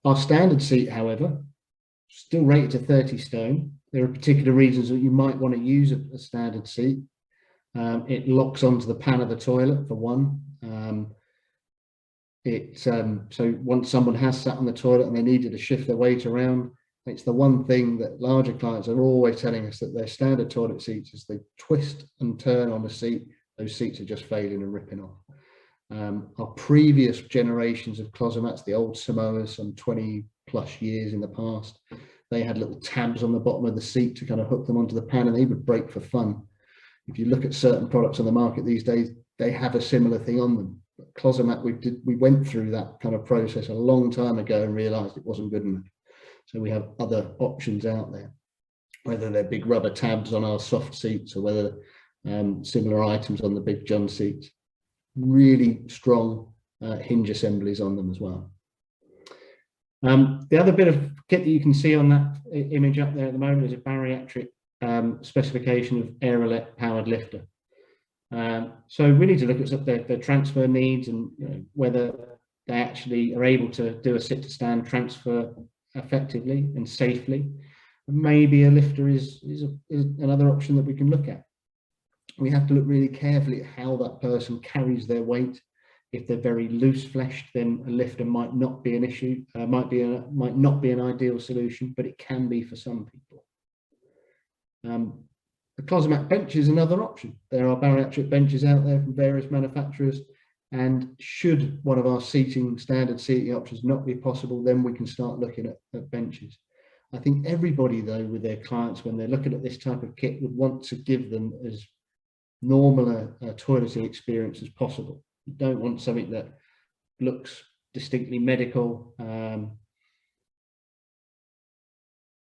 Our standard seat, however, still rated to 30 stone. There are particular reasons that you might want to use a standard seat. It locks onto the pan of the toilet, for one. So once someone has sat on the toilet and they needed to shift their weight around, it's the one thing that larger clients are always telling us, that their standard toilet seats, as they twist and turn on the seat, those seats are just failing and ripping off. Our previous generations of Klosomats, the old Samoas, some 20 plus years in the past, they had little tabs on the bottom of the seat to kind of hook them onto the pan, and they would break for fun. If you look at certain products on the market these days, they have a similar thing on them. Klosomat, we went through that kind of process a long time ago and realized it wasn't good enough. So we have other options out there, whether they're big rubber tabs on our soft seats or whether similar items on the big John seats. Really strong hinge assemblies on them as well. The other bit of kit that you can see on that image up there at the moment is a bariatric specification of aerolet powered lifter. So we need to look at their transfer needs and whether they actually are able to do a sit to stand transfer effectively and safely. Maybe a lifter is another option that we can look at. We have to look really carefully at how that person carries their weight. If they're very loose fleshed, then a lifter might not be an issue, might not be an ideal solution, but it can be for some people. The Klosomat bench is another option. There are bariatric benches out there from various manufacturers, and should one of our standard seating options not be possible, then we can start looking at benches. I think everybody, though, with their clients, when they're looking at this type of kit, would want to give them as normal a toileting experience as possible. You don't want something that looks distinctly medical,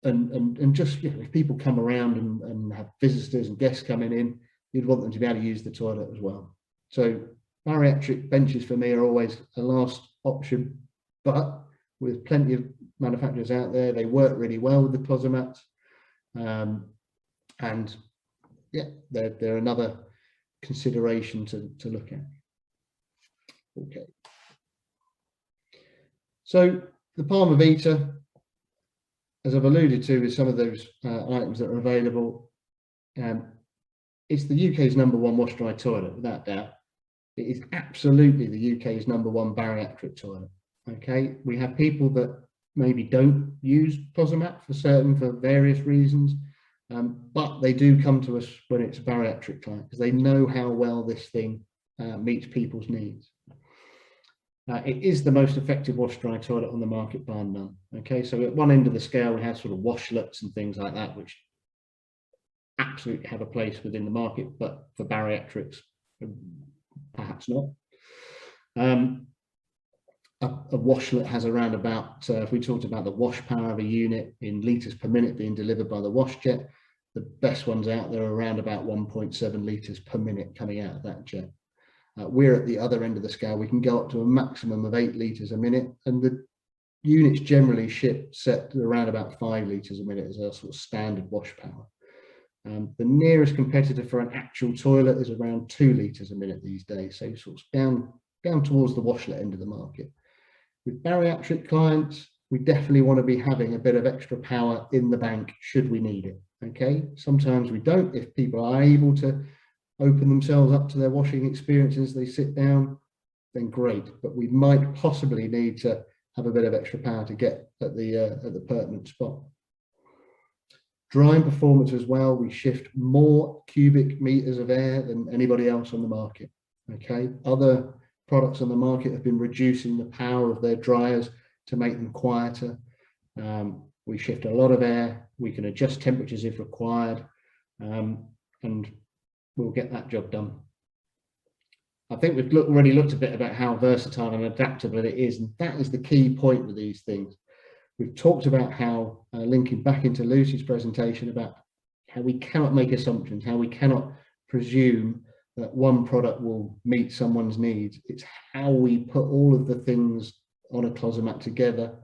and just if people come around and have visitors and guests coming in, you'd want them to be able to use the toilet as well. So bariatric benches for me are always a last option, but with plenty of manufacturers out there, they work really well with the Klosomats, and yeah, they're another consideration to look at. Okay, so the Palma Vita, as I've alluded to with some of those items that are available, it's the UK's #1 wash dry toilet, without doubt. It is absolutely the UK's #1 bariatric toilet. Okay, we have people that maybe don't use Klosomat for various reasons, but they do come to us when it's a bariatric client because they know how well this thing meets people's needs. It is the most effective wash dry toilet on the market, bar none. Okay, so at one end of the scale we have sort of washlets and things like that, which absolutely have a place within the market, but for bariatrics, perhaps not. A washlet has around about, if we talked about the wash power of a unit in litres per minute being delivered by the wash jet, the best ones out there are around about 1.7 litres per minute coming out of that jet. We're at the other end of the scale. We can go up to a maximum of 8 litres a minute, and the units generally set to around about 5 litres a minute as a sort of standard wash power. The nearest competitor for an actual toilet is around 2 litres a minute these days, so sort of down towards the washlet end of the market. With bariatric clients, we definitely want to be having a bit of extra power in the bank should we need it. Okay, sometimes we don't. If people are able to open themselves up to their washing experience as they sit down, then great, but we might possibly need to have a bit of extra power to get at the pertinent spot. Drying performance as well, we shift more cubic meters of air than anybody else on the market. Okay, other products on the market have been reducing the power of their dryers to make them quieter. We shift a lot of air, we can adjust temperatures if required, and we'll get that job done. I think we've already looked a bit about how versatile and adaptable it is, and that is the key point with these things. We've talked about how, linking back into Lucy's presentation, about how we cannot make assumptions, how we cannot presume that one product will meet someone's needs. It's how we put all of the things on a Klosomat together,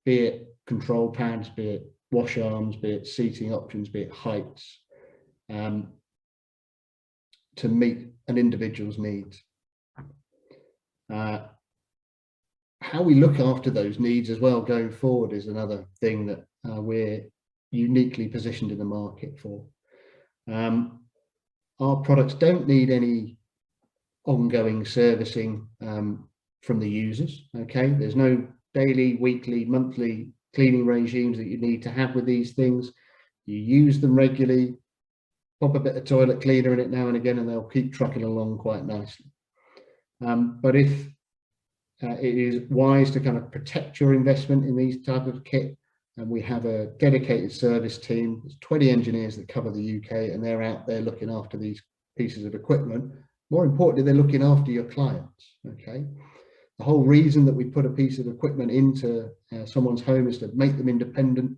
be it control pads, be it wash arms, be it seating options, be it heights, to meet an individual's needs. How we look after those needs as well going forward is another thing that we're uniquely positioned in the market for. Our products don't need any ongoing servicing from the users. Okay, there's no daily, weekly, monthly cleaning regimes that you need to have with these things. You use them regularly, pop a bit of toilet cleaner in it now and again, and they'll keep trucking along quite nicely. But if it is wise to kind of protect your investment in these type of kit, and we have a dedicated service team. There's 20 engineers that cover the UK, and they're out there looking after these pieces of equipment More importantly, they're looking after your clients. Okay, the whole reason that we put a piece of equipment into someone's home is to make them independent,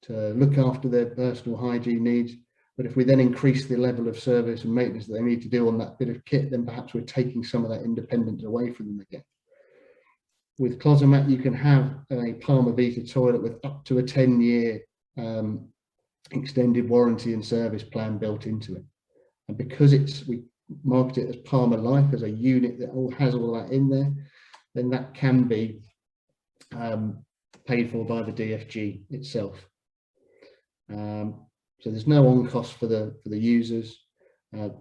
to look after their personal hygiene needs. But if we then increase the level of service and maintenance that they need to do on that bit of kit, then perhaps we're taking some of that independence away from them again. With Klosomat, you can have a Palmer Vita toilet with up to a 10-year extended warranty and service plan built into it. And because we market it as Palmer Life, as a unit that has all that in there, then that can be paid for by the DFG itself. So there's no on cost for the users,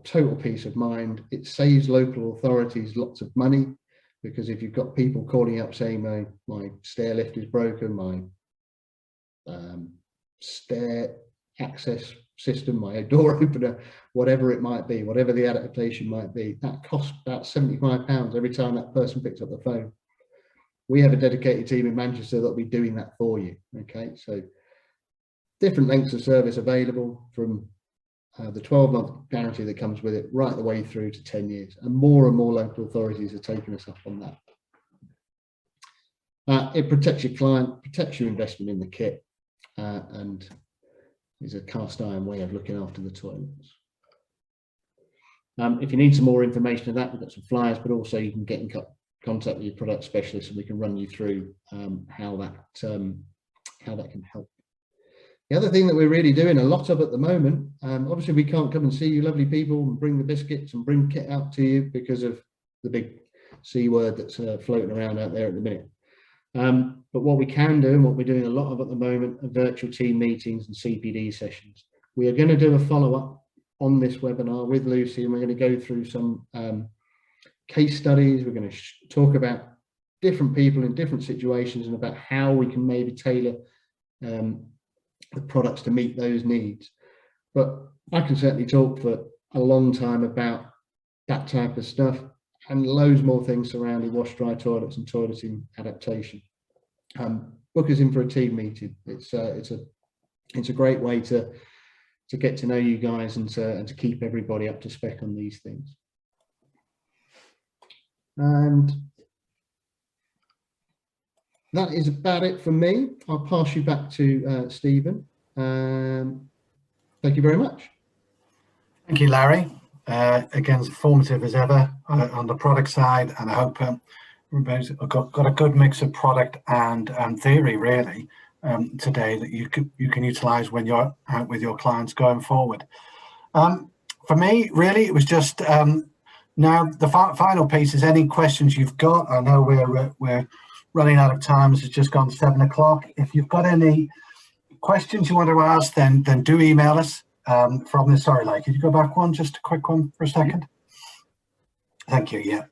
total peace of mind. It saves local authorities lots of money, because if you've got people calling up saying my stair lift is broken, my stair access system, my door opener, whatever it might be, whatever the adaptation might be, that costs about £75 every time that person picks up the phone. We have a dedicated team in Manchester that'll be doing that for you. Okay, so different lengths of service available, from the 12-month guarantee that comes with it right the way through to 10 years, and more local authorities are taking us up on that. It protects your client, protects your investment in the kit, and is a cast iron way of looking after the toilets. If you need some more information on that, we've got some flyers, but also you can get in contact with your product specialist and we can run you through how that can help. The other thing that we're really doing a lot of at the moment, obviously we can't come and see you lovely people and bring the biscuits and bring kit out to you because of the big C word that's floating around out there at the minute. But what we can do, and what we're doing a lot of at the moment, are virtual team meetings and CPD sessions. We are going to do a follow-up on this webinar with Lucy, and we're going to go through some case studies. We're going to talk about different people in different situations and about how we can maybe tailor the products to meet those needs. But I can certainly talk for a long time about that type of stuff, and loads more things surrounding wash dry toilets and toileting adaptation. Book us in for a team meeting. It's a great way to get to know you guys and to keep everybody up to spec on these things. And that is about it from me. I'll pass you back to Stephen. Thank you very much. Thank you, Larry. Again, informative as ever on the product side, and I hope everybody's got a good mix of product and theory really today that you can utilise when you're out with your clients going forward. For me, really, it was just now the final piece is any questions you've got. I know we're running out of time. It's just gone 7 o'clock. If you've got any questions you want to ask, then do email us. From this, sorry, like, could you go back one, just a quick one for a second? Thank you. Yeah,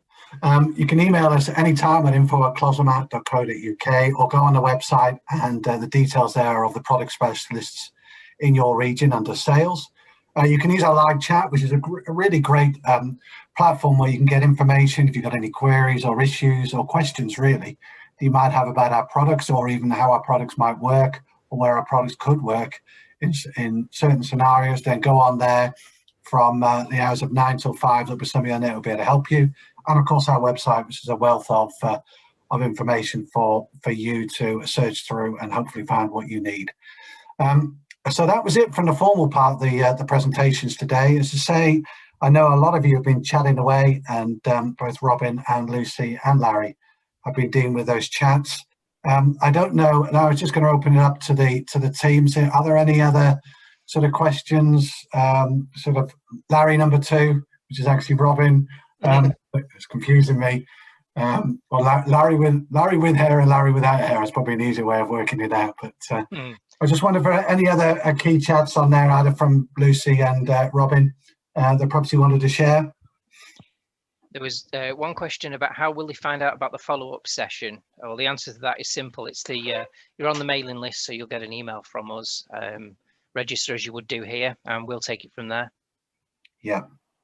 you can email us at any time at info@closomat.co.uk, or go on the website, and the details there of the product specialists in your region under sales. You can use our live chat, which is a really great platform where you can get information if you've got any queries or issues or questions really that you might have about our products, or even how our products might work, or where our products could work in certain scenarios. Then go on there from the hours of 9 till 5. There'll be somebody on there who'll be able to help you, and of course our website, which is a wealth of information for you to search through and hopefully find what you need. So that was it from the formal part of the presentations today. As I say, I know a lot of you have been chatting away, and both Robin and Lucy and Larry have been dealing with those chats. I don't know, and I was just going to open it up to the teams. Are there any other sort of questions? Sort of Larry number 2, which is actually Robin. It's confusing me. Well, Larry with hair and Larry without hair is probably an easier way of working it out. But I just wonder for any other key chats on there, either from Lucy and Robin, that perhaps you wanted to share. There was one question about how will they find out about the follow-up session. Well, the answer to that is simple. It's you're on the mailing list, so you'll get an email from us. Register as you would do here, and we'll take it from there. Yeah.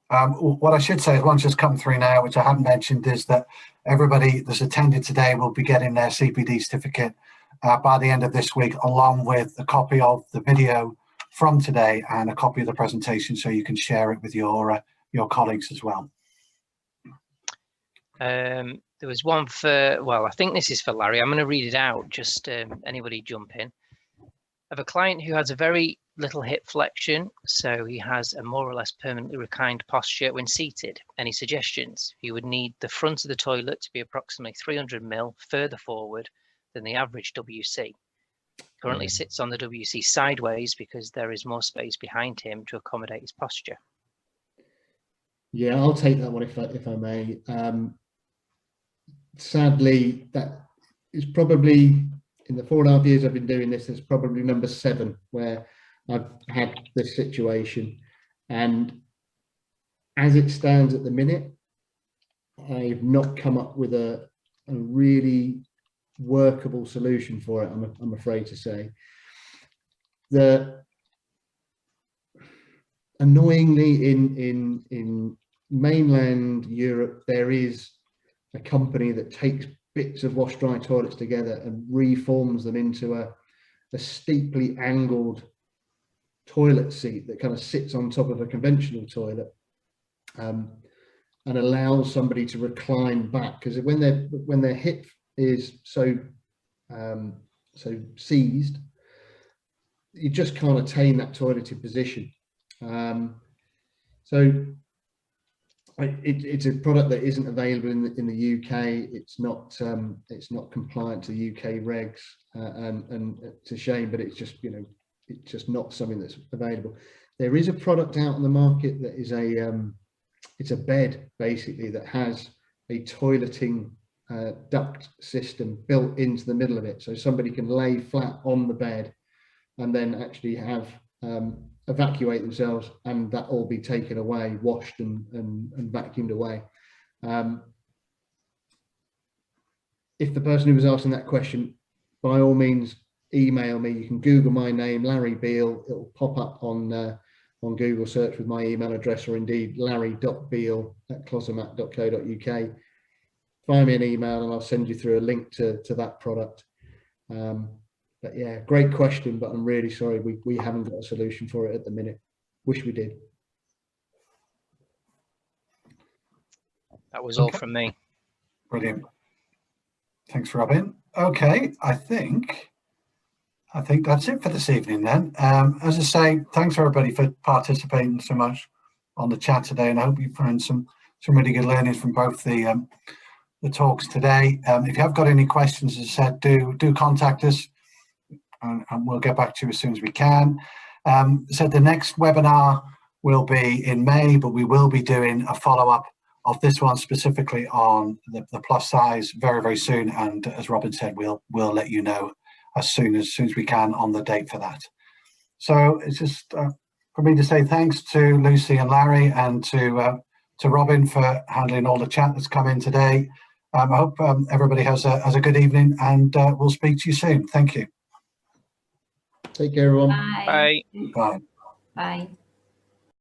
What I should say is, one's just come through now, which I haven't mentioned, is that everybody that's attended today will be getting their CPD certificate by the end of this week, along with a copy of the video from today and a copy of the presentation, so you can share it with your colleagues as well. There was one for, well, I think this is for Larry. I'm going to read it out, just anybody jump in. Of a client who has a very little hip flexion, so he has a more or less permanently reclined posture when seated. Any suggestions? He would need the front of the toilet to be approximately 300 mil further forward than the average WC. Currently sits on the WC sideways because there is more space behind him to accommodate his posture. Yeah, I'll take that one if I may. Sadly, that is probably, in the 4.5 years I've been doing this, it's probably number 7 where I've had this situation. And as it stands at the minute, I've not come up with a really workable solution for it, I'm afraid to say. Annoyingly, in mainland Europe, there is a company that takes bits of wash dry toilets together and reforms them into a steeply angled toilet seat that kind of sits on top of a conventional toilet, and allows somebody to recline back, because when their hip is so seized, you just can't attain that toileted position. So it's a product that isn't available in the UK. It's not compliant to UK regs, and it's a shame, but it's just, it's just not something that's available. There is a product out on the market that is it's a bed basically that has a toileting duct system built into the middle of it, so somebody can lay flat on the bed and then actually have evacuate themselves, and that all be taken away, washed and vacuumed away. If the person who was asking that question, by all means email me. You can Google my name, Larry Beale. It will pop up on Google search with my email address, or indeed larry.beale@closomat.co.uk. Find me an email and I'll send you through a link to that product. But yeah, great question, but I'm really sorry we haven't got a solution for it at the minute. Wish we did. That was all from me. Brilliant. Thanks, Robin. Okay, I think that's it for this evening then. As I say, thanks everybody for participating so much on the chat today, and I hope you found some really good learnings from both the talks today. If you have got any questions, as I said, do contact us, and we'll get back to you as soon as we can. So the next webinar will be in May, but we will be doing a follow-up of this one specifically on the plus size very, very soon. And as Robin said, we'll let you know as soon as we can on the date for that. So it's just for me to say thanks to Lucy and Larry, and to Robin for handling all the chat that's come in today. I hope everybody has a good evening, and we'll speak to you soon. Thank you. Take care, everyone. Bye. Bye. Bye. Bye.